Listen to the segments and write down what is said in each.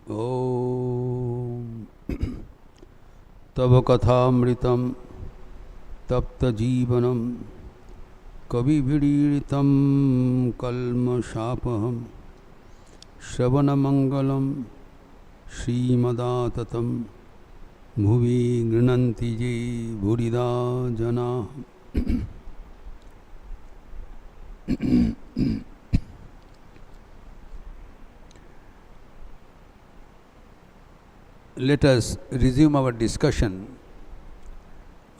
Om तव कथामृतं तप्तजीवनं कविभिरीडितं कल्मषापहं श्रवणमङ्गलं श्रीमदाततं भुवि गृह्णन्ति ये भूरिदा जनाः। Let us resume our discussion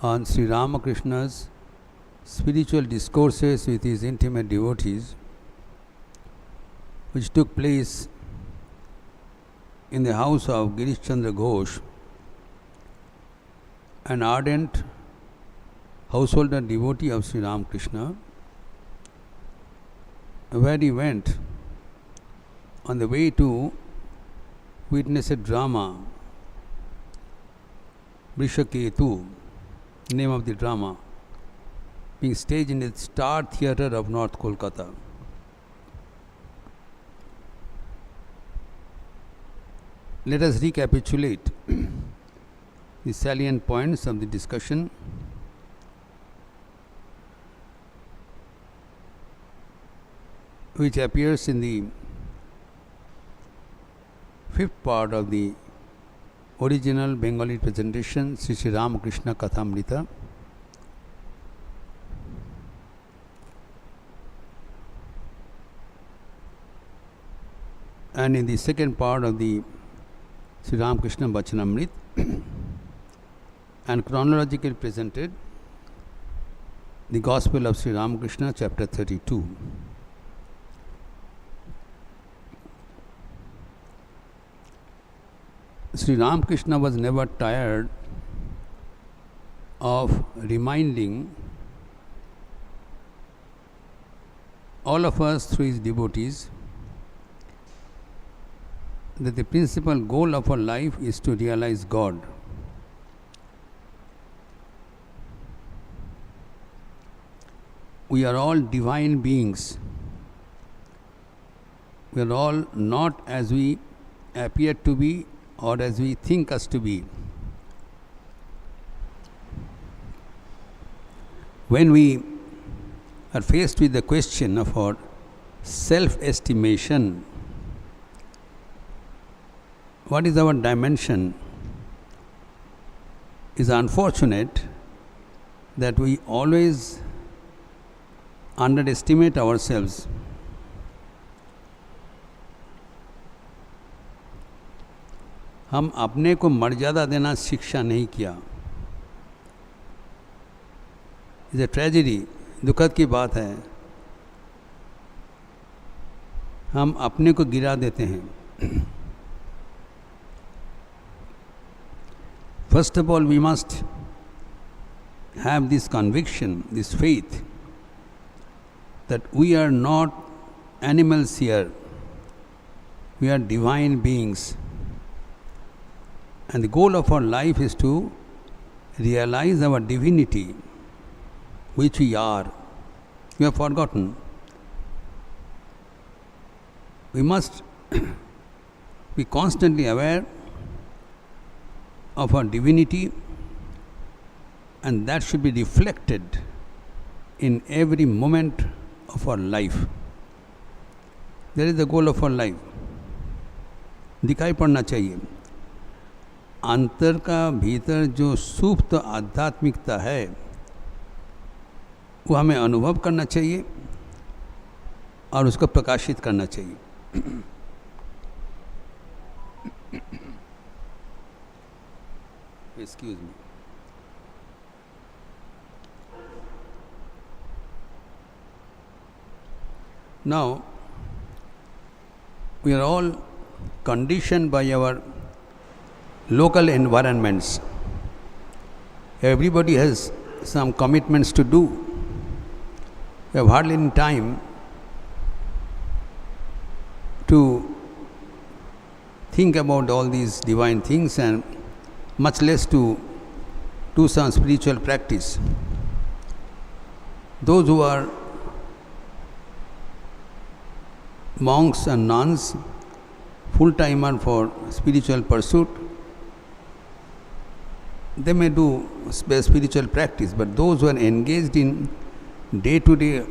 on Sri Ramakrishna's spiritual discourses with his intimate devotees, which took place in the house of Girish Chandra Ghosh, an ardent householder devotee of Sri Ramakrishna, where he went on the way to witness a drama, Vrishaketu, name of the drama, being staged in the Star Theatre of North Kolkata. Let us recapitulate the salient points of the discussion. Which appears in the fifth part of the original Bengali presentation, Sri Sri Ramakrishna Kathamrita. And in the second part of the Sri Ramakrishna Vachanamrit, and chronologically presented the Gospel of Sri Ramakrishna, chapter 32. Sri Ramakrishna was never tired of reminding all of us through his devotees that the principal goal of our life is to realize God. We are all divine beings. We are all not as we appear to be or as we think us to be. When we are faced with the question of our self-estimation, what is our dimension, is unfortunate that we always underestimate ourselves. हम अपने को मर्यादा देना शिक्षा नहीं किया। It's a tragedy, दुखद की बात है। हम अपने को गिरा देते हैं। First of all, we must have this conviction, this faith, that we are not animals here. We are divine beings. And the goal of our life is to realize our divinity, which we are. We have forgotten. We must be constantly aware of our divinity, and that should be reflected in every moment of our life. That is the goal of our life. दिखाई पड़ना चाहिए। अंतर का भीतर जो सुप्त आध्यात्मिकता है वो हमें अनुभव करना चाहिए और उसको प्रकाशित करना चाहिए। Excuse me. Now, we are all conditioned by our local environments. Everybody has some commitments to do. We have hardly any time to think about all these divine things, and much less to do some spiritual practice. Those who are monks and nuns full-timer for spiritual pursuit, they may do spiritual practice, but those who are engaged in day-to-day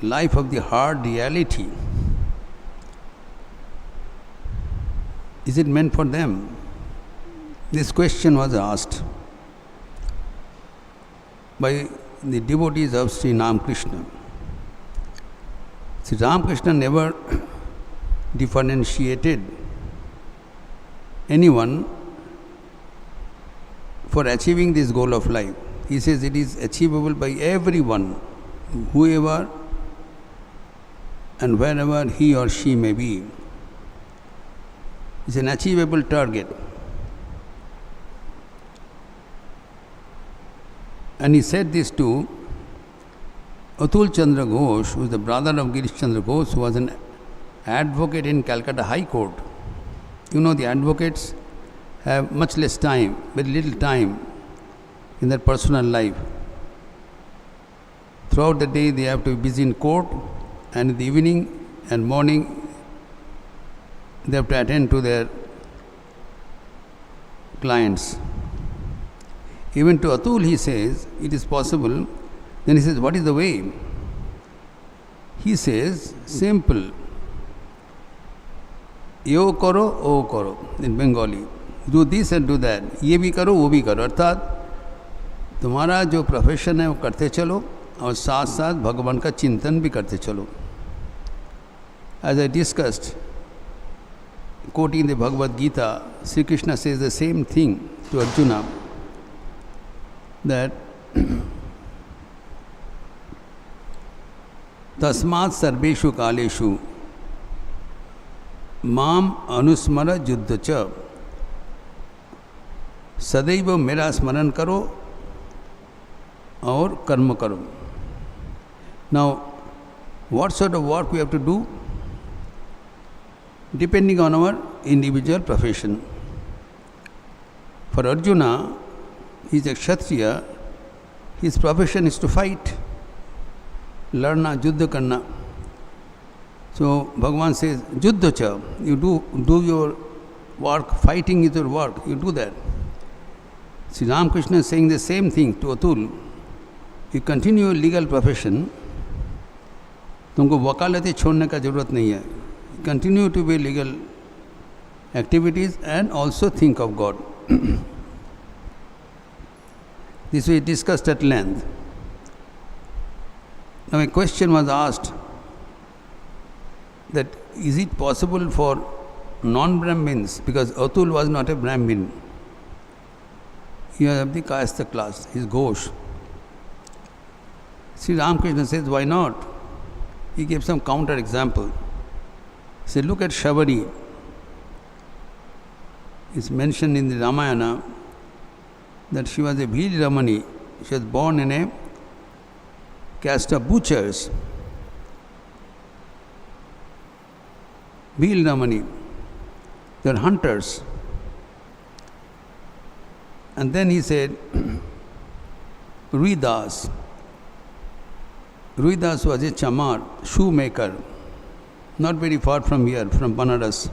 life of the hard reality, is it meant for them? This question was asked by the devotees of Sri Ramakrishna. Sri Ramakrishna never differentiated anyone for achieving this goal of life. He says it is achievable by everyone, whoever and wherever he or she may be. It's an achievable target. And he said this to Atul Chandra Ghosh, who is the brother of Girish Chandra Ghosh, who was an advocate in Calcutta High Court. You know, the advocates have much less time, very little time in their personal life. Throughout the day they have to be busy in court, and in the evening and morning they have to attend to their clients. Even to Atul he says, it is possible. Then he says, what is the way? He says, simple. Yo karo, o karo, in Bengali. Do this and do that. ये भी करो, वो भी करो. अर्थात तुम्हारा जो profession है वो करते चलो और साथ साथ भगवान का चिंतन भी करते चलो. As I discussed, quoting the Bhagavad Gita, Sri Krishna says the same thing to Arjuna, that tasmat sarveshu kaleshu माम अनुस्मर युद्ध च सदैव मेरा स्मरण करो और कर्म करो. Now, what sort of work we have to do? Depending on our individual profession. For Arjuna, he is a Kshatriya, his profession is to fight, larna, yuddha karna. So Bhagavan says, yuddha cha, you do your work, fighting is your work, you do that. Sri Ramakrishna is saying the same thing to Atul. You continue your legal profession, तुमको वकालती छोड़ने का जरूरत नहीं है. Continue to be legal activities and also think of God. This we discussed at length. Now a question was asked that is it possible for non-Brahmins, because Atul was not a Brahmin, he was of the Kayastha class, his Ghosh. Sri Ramakrishna says, why not? He gave some counter example. He said, look at Shavari. It's mentioned in the Ramayana that she was a Bhil Ramani. She was born in a caste of butchers. Bhil Ramani. They are hunters. And then he said, Ruidas. Ruidas was a chamar, shoemaker, not very far from here, from Banaras.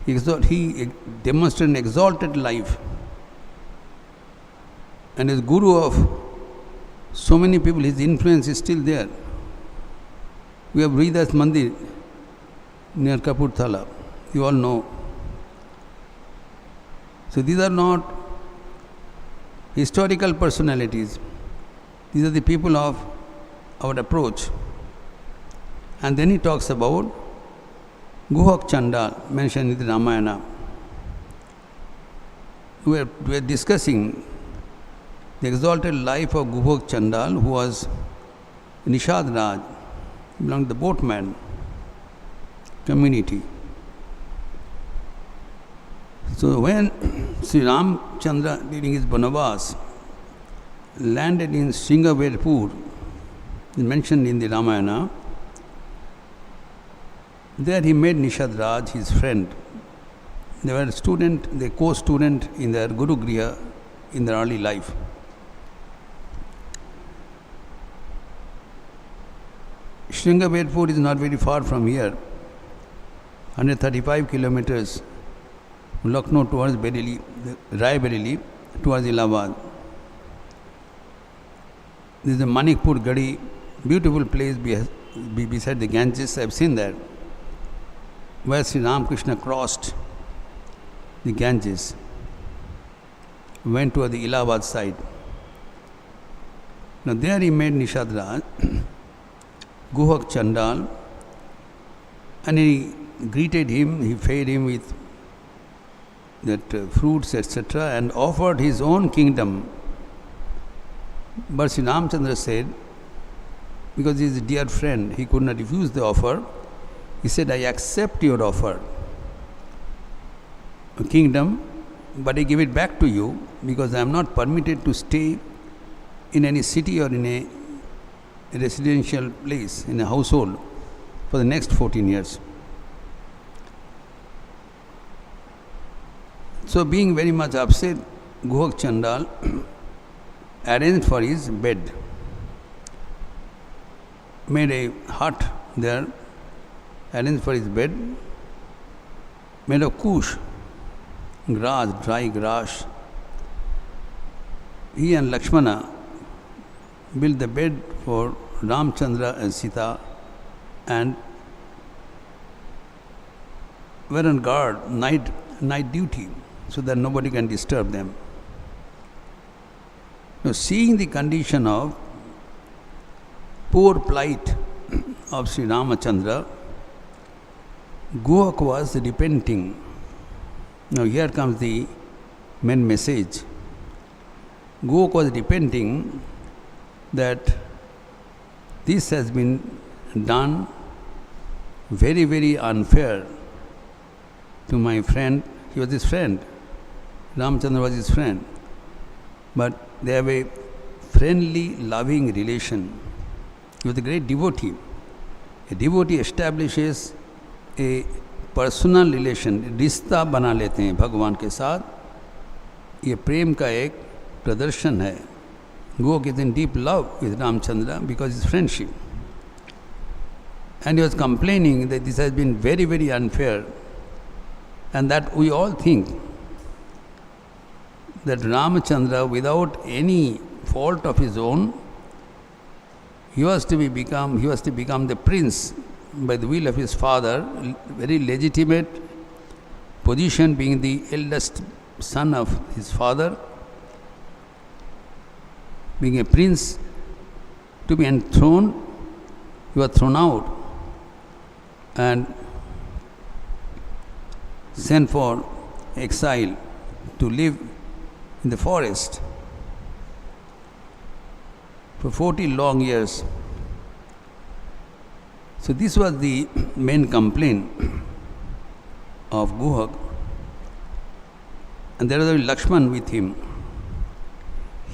He demonstrated an exalted life. And as guru of so many people, his influence is still there. We have Ruidas Mandir near Kapurthala. You all know. So these are not historical personalities. These are the people of our approach. And then he talks about Guhak Chandal, mentioned in the Ramayana. We are discussing the exalted life of Guhak Chandal, who was Nishad Raj, belonged to the boatman community. So when Sri Ramchandra, during his Banavas, landed in Sringaverpur, mentioned in the Ramayana, there he made Nishad Raj his friend. They were co-student in their Guru Griha in their early life. Sringaverpur is not very far from here. 135 kilometers from Lucknow towards Bareilly, Rae towards Allahabad. This is the Manikpur Gadi, beautiful place beside the Ganges. I have seen that, where Sri Ramakrishna crossed the Ganges, went to the Allahabad side. Now there he met Nishad Raj, Guhak Chandal, and he greeted him, he fed him with that fruits, etc., and offered his own kingdom. But Sri Ramchandra said, because he is a dear friend, he could not refuse the offer. He said, I accept your offer, a kingdom, but I give it back to you because I am not permitted to stay in any city or in a residential place, in a household, for the next 14 years. So being very much upset, Guhak Chandal arranged for his bed, made a hut there, arranged for his bed, made of kush, grass, dry grass. He and Lakshmana built the bed for Ramchandra and Sita and were on guard, night duty, so that nobody can disturb them. Now, seeing the condition of poor plight of Sri Ramachandra, Guhak was repenting. Now here comes the main message. Guhak was repenting that this has been done very, very unfair to my friend. He was his friend. Ramchandra was his friend. But they have a friendly, loving relation. He was a great devotee. A devotee establishes a personal relation, रिश्ता बना लेते हैं भगवान के साथ. ये प्रेम का एक प्रदर्शन है. Guhak is in deep love with Ramchandra because his friendship. And he was complaining that this has been very, very unfair, and that we all think that Ramchandra, without any fault of his own, he was to become the prince by the will of his father, very legitimate position, being the eldest son of his father, being a prince, to be enthroned. He was thrown out and sent for exile to live in the forest for 40 long years. So this was the main complaint of Guhak. And there was Lakshman with him.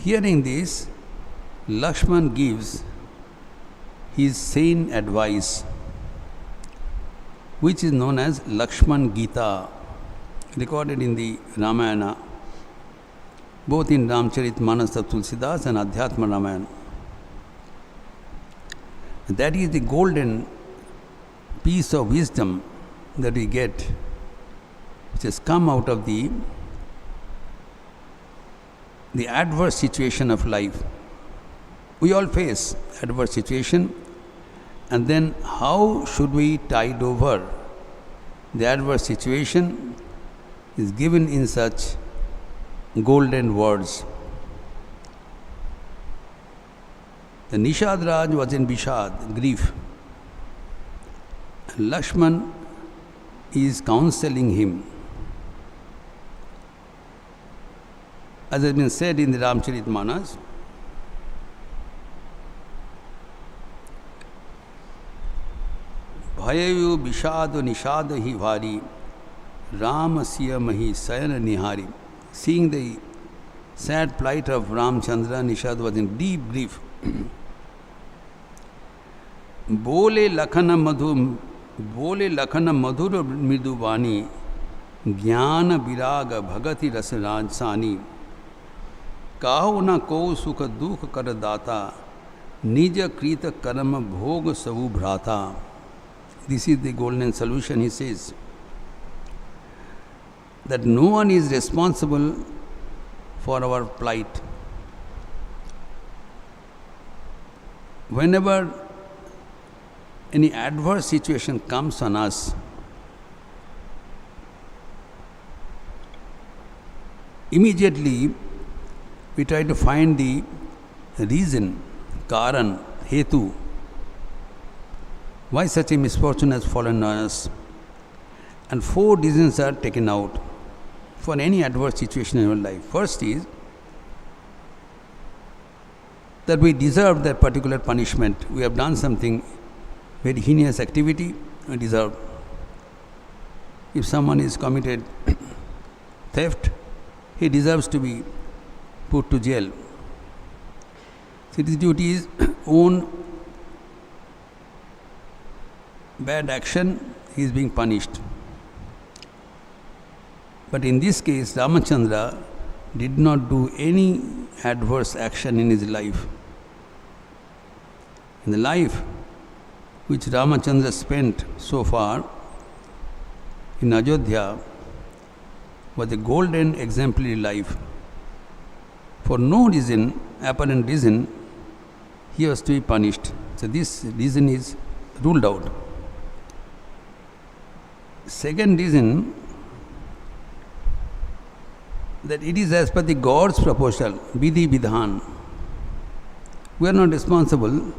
Hearing this, Lakshman gives his sane advice, which is known as Lakshman Gita, recorded in the Ramayana, both in Ramcharitmanas of Tulsidas and Adhyatma Ramayana. That is the golden piece of wisdom that we get, which has come out of the adverse situation of life. We all face adverse situation, and then how should we tide over the adverse situation is given in such golden words. The Nishad Raj was in Bishad, grief. Lakshman is counseling him. As has been said in the Ramcharitmanas, Bhayayu Bishado Nishado hi vari, Rama Siyamahi Sayana Nihari. Seeing the sad plight of Ramchandra, Nishad was in deep grief. बोले लखन मधुर मृदुवाणी, ज्ञान विराग भगति रस राजसानी, काहु न को सुख दुख कर दाता, निज कृत कर्म भोग सबु भ्राता. This is the golden solution, he says. that no one is responsible for our plight. Whenever any adverse situation comes on us, immediately we try to find the reason, karan, hetu, why such a misfortune has fallen on us. And 4 reasons are taken out for any adverse situation in our life. First is that we deserve that particular punishment. We have done something very heinous activity, we deserve. If someone is committed theft, he deserves to be put to jail. So his duty is own bad action, he is being punished. But in this case, Ramachandra did not do any adverse action in his life. In the life which Ramachandra spent so far in Ayodhya was a golden exemplary life. For no reason, apparent reason, he was to be punished. So this reason is ruled out. Second reason, that it is as per the God's proposal, vidhi vidhan. We are not responsible.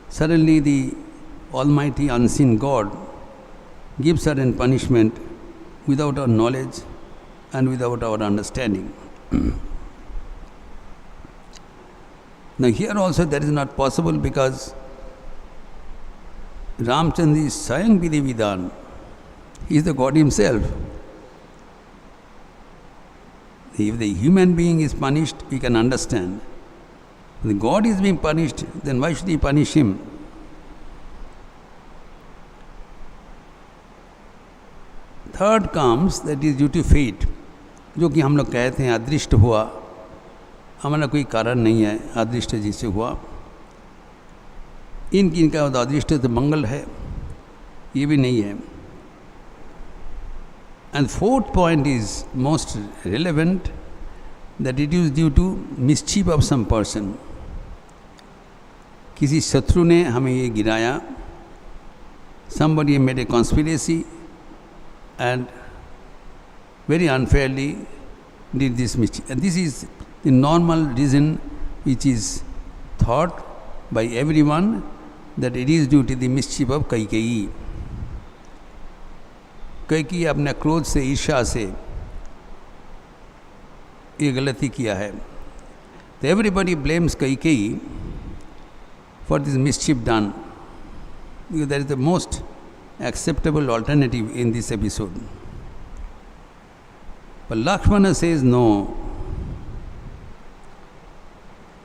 Suddenly the Almighty unseen God gives certain punishment without our knowledge and without our understanding. Now here also that is not possible because Ramchandra is Swayam vidhi vidhan. He is the God himself. If the human being is punished, we can understand. If the God is being punished, then why should he punish him? Third comes that is due to fate, जो कि हम लोग कहते हैं अदृष्ट हुआ, हमारा कोई कारण नहीं है, अदृष्ट जिससे हुआ. इनका अदृष्ट तो मंगल है, ये भी नहीं है. And fourth point is most relevant, that it is due to mischief of some person. किसी शत्रु ने हमें ये गिराया. Somebody made a conspiracy and very unfairly did this mischief. And this is the normal reason which is thought by everyone, that it is due to the mischief of Kaikeyi. Kaikeyi अपने क्रोध से, ईर्ष्या से ये गलती किया है. तो everybody blames Kaikeyi for this मिसचिफ done. That is the most acceptable alternative in this episode. But Lakshmana says no.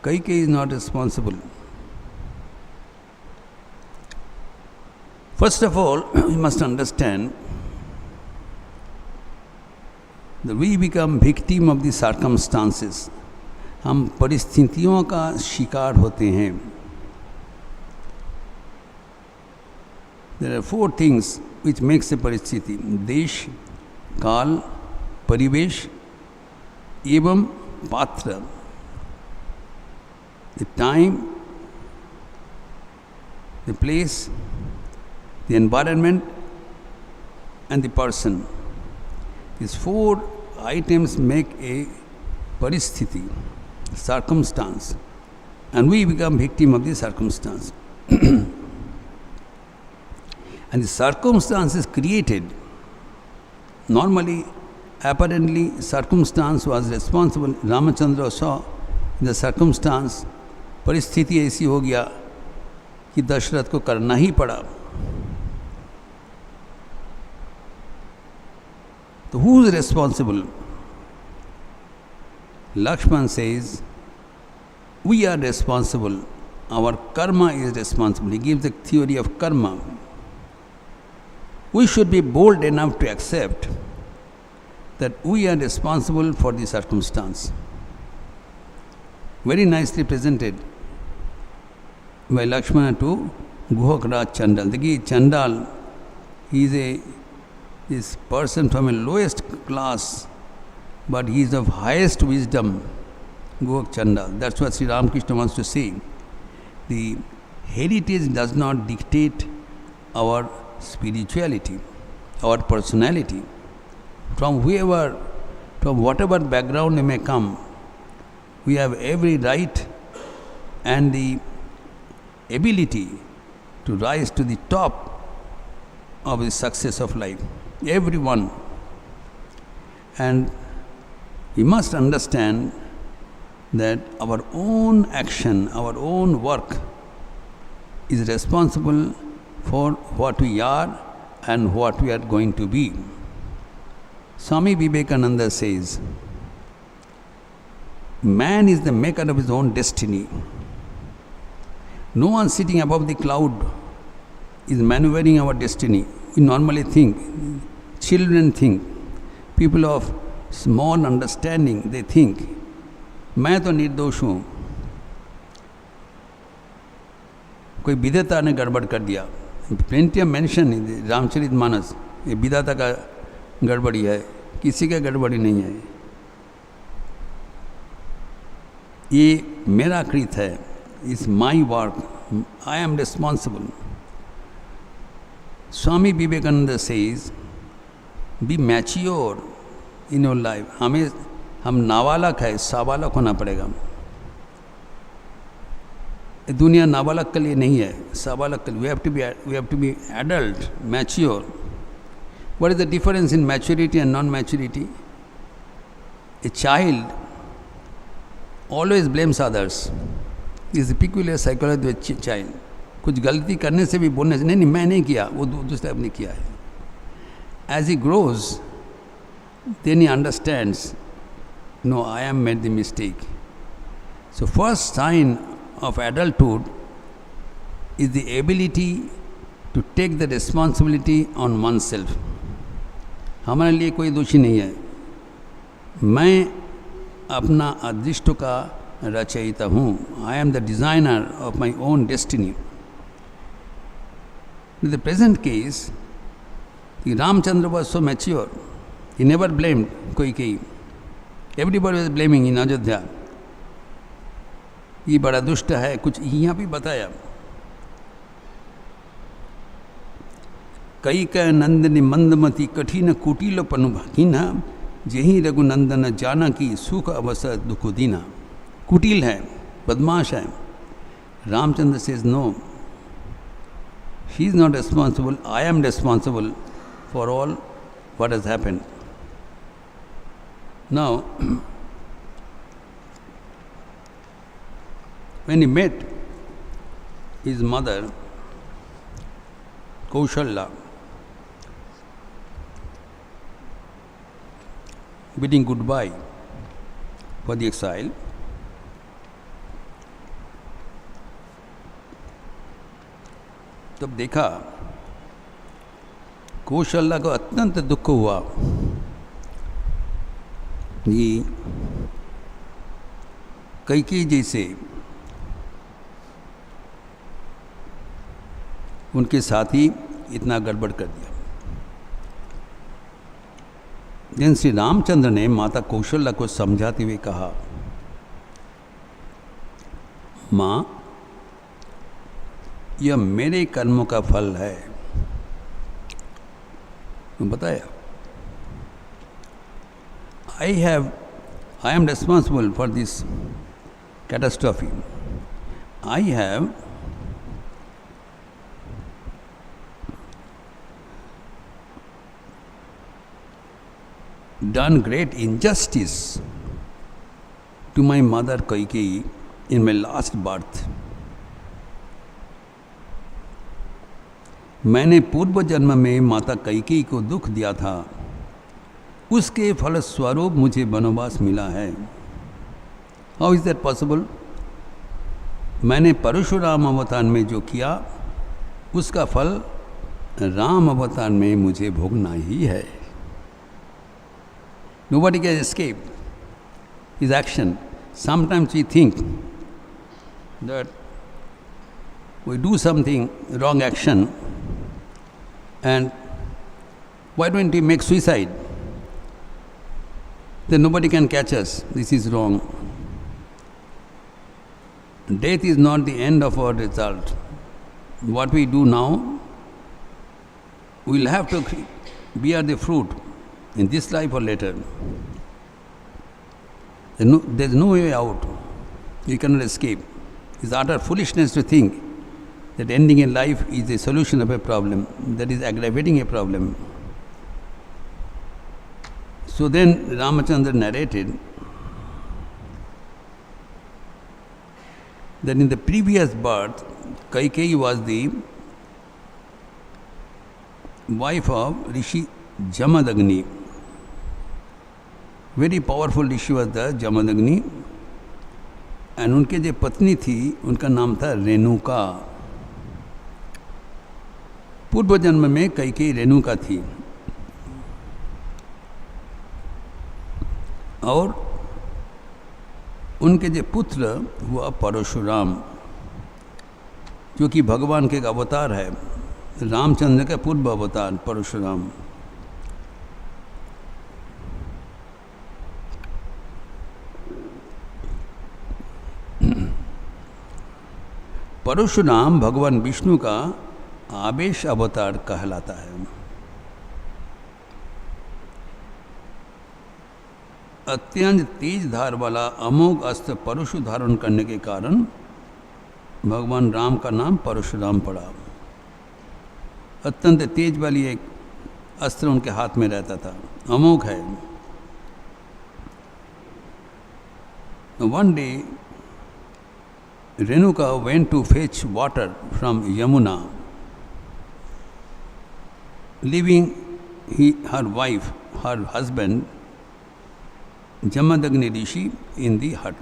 Kaikeyi is not responsible. First of all, we must understand that we become victim of the circumstances. हम परिस्थितियों का शिकार होते हैं. There are 4 things which makes a परिस्थिति: देश, काल, परिवेश एवं पात्र. The time, the place, the environment and the person. These 4 items make a paristhiti, circumstance, and we become victim of the circumstance. And the circumstance is created. Normally, apparently, circumstance was responsible. Ramachandra saw the circumstance, परिस्थिति ऐसी हो गया कि दशरथ को करना ही पड़ा. So who is responsible? Lakshman says, we are responsible. Our karma is responsible. He gives the theory of karma. We should be bold enough to accept that we are responsible for the circumstance. Very nicely presented by Lakshmana to Guhakraj Chandal. The Chandal, he is a this person from a lowest class, but he is of highest wisdom, Gok Chanda. That's what Sri Ramakrishna wants to say. The heritage does not dictate our spirituality, our personality. From whatever background we may come, we have every right and the ability to rise to the top of the success of life. Everyone. And we must understand that our own action, our own work is responsible for what we are and what we are going to be. Swami Vivekananda says, man is the maker of his own destiny. No one sitting above the cloud is maneuvering our destiny. We normally think, children think, people of small understanding, they think, मैं तो निर्दोष हूँ, कोई विधाता ने गड़बड़ कर दिया. Plenty of mention in Ramcharitmanas, ये विधाता का गड़बड़ी है, किसी का गड़बड़ी नहीं है. ये मेरा कृत है, it's my work, I am responsible. Swami Vivekananda says, be mature in your life. हम नाबालक है, साबालक होना पड़ेगा. दुनिया नाबालक के लिए नहीं है, साबालक के लिए. We have to be adult, mature. What is the difference in maturity and non-maturity? A child always blames others. This is a peculiar psychology of a child. कुछ गलती करने से भी बोलने से नहीं मैं नहीं किया, वो दूसरा ने किया है. As he grows, then he understands, no, I am made the mistake. So first sign of adulthood is the ability to take the responsibility on oneself. हमारे लिए कोई दोषी नहीं है. मैं अपना अदृष्ट का रचयिता हूँ. I am the designer of my own destiny. In the present case, Ramchandra was so mature. He never blamed Koikeyi. Everybody was blaming in Ajodhya. ये बड़ा दुष्ट है, कुछ यहाँ भी बताया. कई का नंदनी मंदमती कठिन कुटिल पनुभाकीना जही रघुनंदन जाना की सुख अवसर दुख दीना. कुटिल है, बदमाश है. Ramchandra says no, he is not responsible, I am responsible for all what has happened. Now, when he met his mother, Kaushalya, bidding goodbye for the exile, तब देखा कौशल्या को अत्यंत दुख हुआ. ये कैकेयी जैसे उनके साथी इतना गड़बड़ कर दिया. दिन श्री रामचंद्र ने माता कौशल्या को समझाते हुए कहा, माँ, यह मेरे कर्मों का फल है. बताया, I am responsible for this catastrophe. I have done great injustice to my mother Kaikeyi in my last birth. मैंने पूर्व जन्म में माता कैकेयी को दुख दिया था, उसके फलस्वरूप मुझे वनवास मिला है. How is that possible? मैंने परशुराम अवतार में जो किया उसका फल राम अवतार में मुझे भोगना ही है. Nobody can escape his action. Sometimes we think that we do something, wrong action, and Why don't we make suicide? Then nobody can catch us. This is wrong. Death is not the end of our result. What we do now, we will have to bear the fruit in this life or later. There is no way out. You cannot escape. It's utter foolishness to think that ending in life is the solution of a problem. That is aggravating a problem. So then Ramachandra narrated that in the previous birth, Kaikeyi was the wife of Rishi Jamadagni. Very powerful Rishi was the Jamadagni. And उनके जो पत्नी थी उनका नाम था रेणुका. पूर्व जन्म में कैकेयी रेणुका थी. और उनके जो पुत्र हुआ परशुराम, जो कि भगवान के एक अवतार है, रामचंद्र का पूर्व अवतार परशुराम. परशुराम भगवान विष्णु का आवेश अवतार कहलाता है. अत्यंत तेज धार वाला अमोघ अस्त्र परशु धारण करने के कारण भगवान राम का नाम परशुराम पड़ा. अत्यंत तेज वाली एक अस्त्र उनके हाथ में रहता था, अमोघ है. One day, Renuka went to fetch water from Yamuna, leaving her wife, her husband, Jamadagni Rishi, in the hut.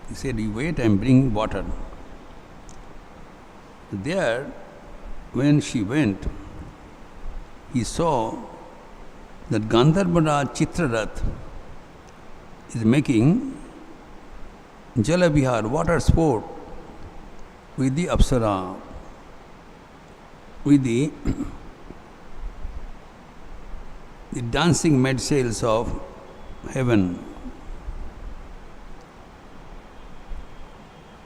He said, "You wait and bring water." There, when she went, he saw that Gandharva Chitrarath is making Jalabihar, water sport, with the Apsara, with the dancing maid sails of heaven.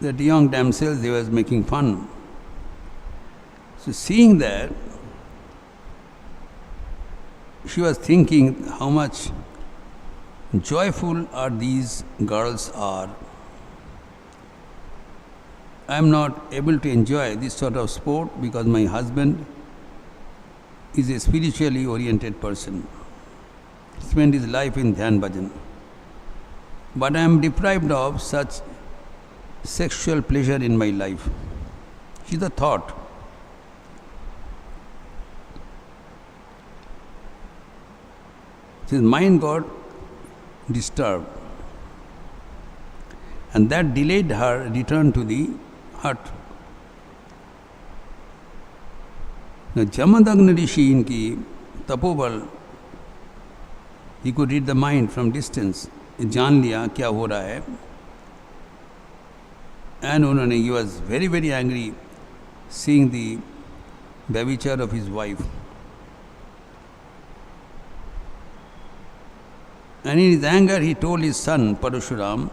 That young damsels, they was making fun. So seeing that, she was thinking how much joyful are these girls are. I am not able to enjoy this sort of sport because my husband is a spiritually oriented person. He spent his life in Dhyan Bhajan. But I am deprived of such sexual pleasure in my life. She's a thought. His mind got disturbed. And that delayed her return to the hut. Now, Jamadagni Rishi in ki tapoval, he could read the mind from distance. जान लिया क्या हो रहा है. And उन्होंने, he was very, very angry seeing the व्यभिचार of his wife. And in his anger, he told his son, Parashuram,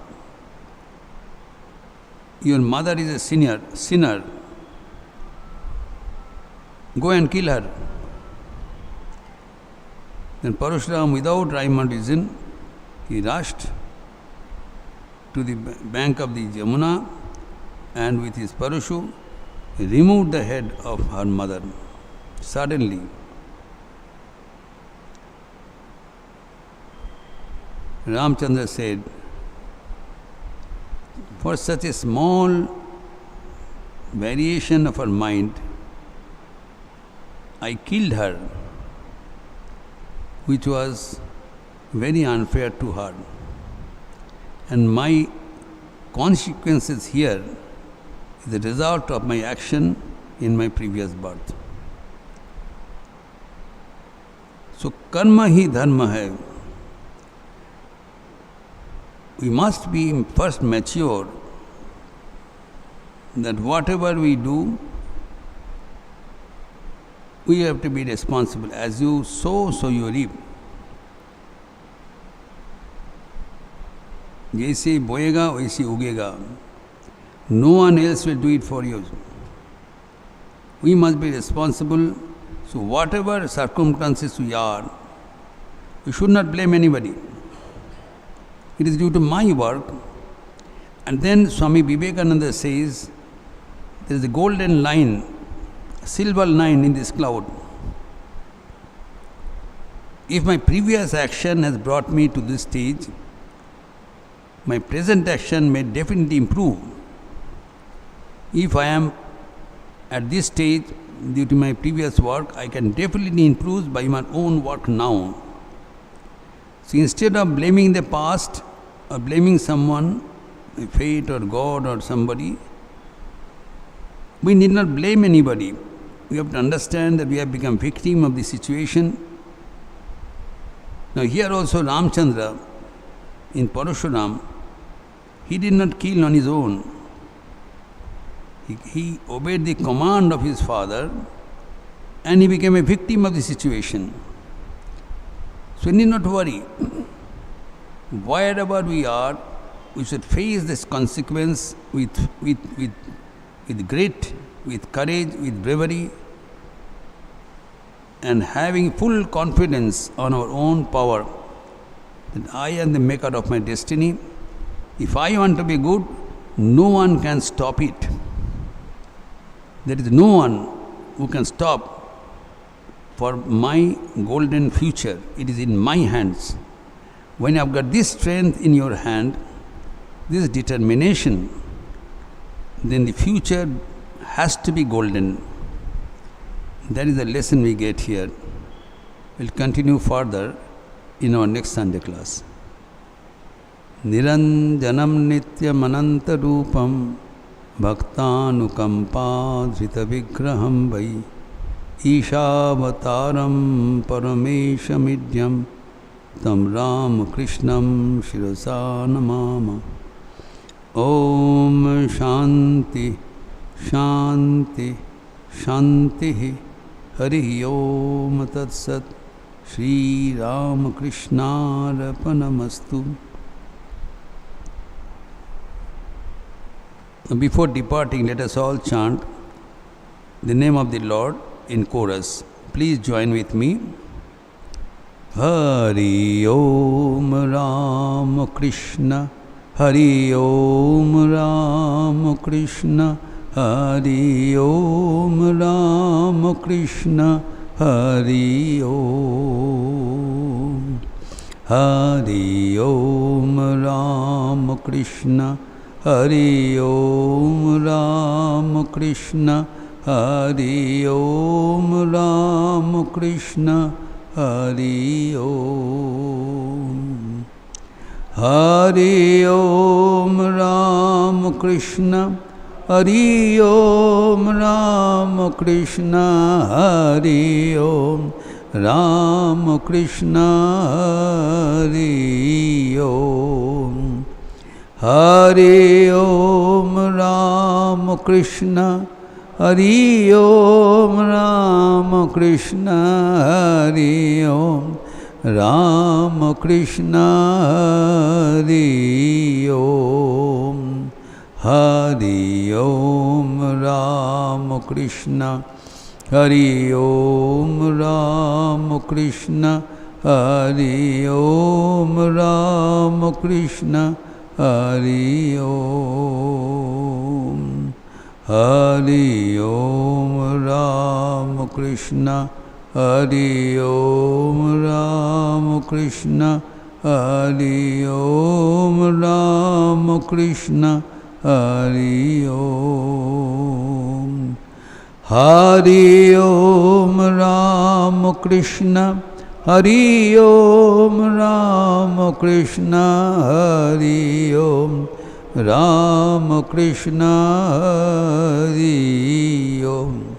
"Your mother is a sinner. Go and kill her." Then Parashuram, without rhyme or reason, he rushed to the bank of the Yamuna and with his parashu, he removed the head of her mother. Suddenly, Ramchandra said, "For such a small variation of her mind, I killed her, which was very unfair to her. And my consequences here is the result of my action in my previous birth." So, karma hi dharma hai. We must be first mature that whatever we do We have to be responsible. As you sow, so you reap. जैसे बोएगा वैसे उगेगा. No one else will do it for you. We must be responsible. So whatever circumstances we are, we should not blame anybody. It is due to my work. And then Swami Vivekananda says, there is a golden line, a silver line in this cloud. If my previous action has brought me to this stage, my present action may definitely improve. If I am at this stage due to my previous work, I can definitely improve by my own work now. So instead of blaming the past or blaming someone, fate or God or somebody, we need not blame anybody. We have to understand that we have become victim of the situation. Now here also Ramchandra in Parashuram, he did not kill on his own. He obeyed the command of his father and he became a victim of the situation. So we need not worry. Wherever we are, we should face this consequence with grit, with courage, with bravery, and having full confidence on our own power that I am the maker of my destiny. If I want to be good, no one can stop it. There is no one who can stop for my golden future. It is in my hands. When you have got this strength in your hand, this determination, then the future has to be golden. That is the lesson we get here. We'll continue further in our next Sunday class. Niranjanam nityam ananta rupam bhaktanukampadhrita vigraham vai Ishavataram parameshamidyam tam Ramakrishnam shirasa namama. Om Shanti Shanti Shanti Hari Om Tat Sat Shri Ramakrishna Arpanamastu. Before departing, let us all chant the name of the Lord in chorus. Please join with me. Hari Om Ramakrishna, Hari Om Ramakrishna, Hari Om Ramakrishna, Hari Om. Hari Om Ramakrishna, Hari Om Ramakrishna, Hari Om Ramakrishna, Hari Om. Hari Om Ramakrishna, Hari Om Ramakrishna, Hari Om Ramakrishna, Hari Om. Hari Om Ramakrishna, Hari Om Ramakrishna, Hari Om Ramakrishna, Hari Om. Hari Om Ramakrishna, Hari Om Ramakrishna, Hari Om Ramakrishna, Hari Om. Hari Om Ramakrishna, Hari Om Ramakrishna, Hari Om Ramakrishna, Hari Om. Hari Om Ramakrishna, Hari Om Ramakrishna, Hari Om Ramakrishna, Hari Om.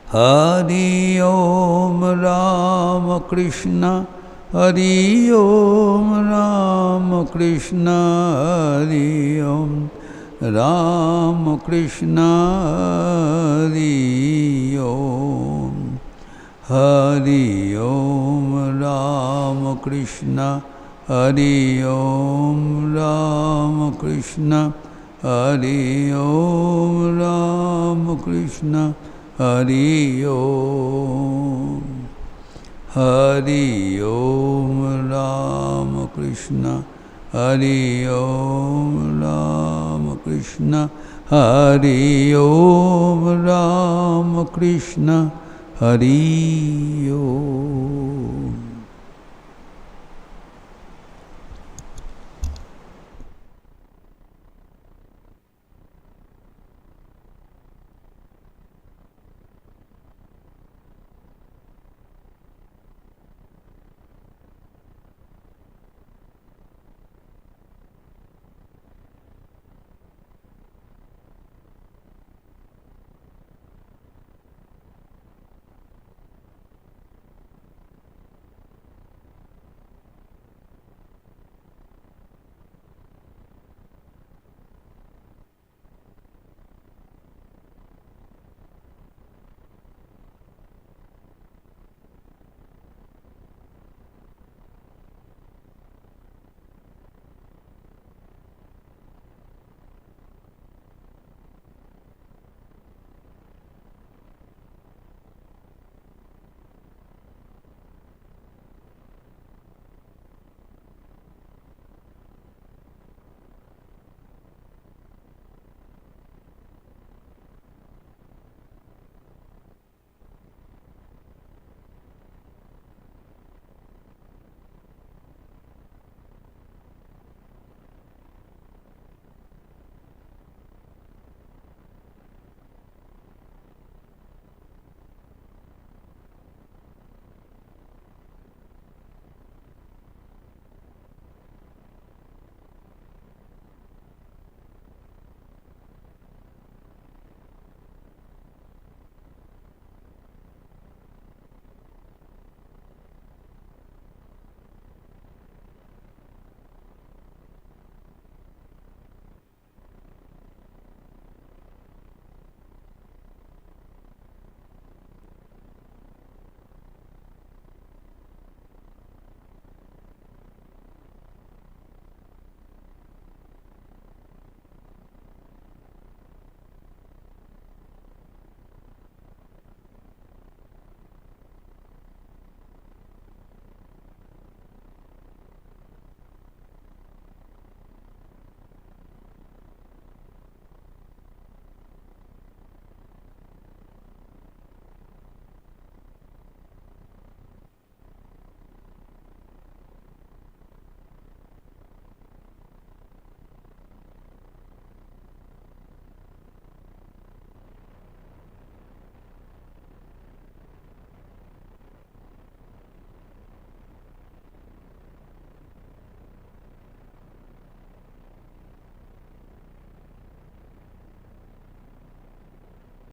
Hari Om Ramakrishna, Hari Om Ramakrishna, Hari Om Ramakrishna Hari Om. Hari Om Ramakrishna Hari Om Ramakrishna Hari Om Ramakrishna Hari Om. Hari Om Ramakrishna Hari Om Ramakrishna Hari Om Ramakrishna Hari Om.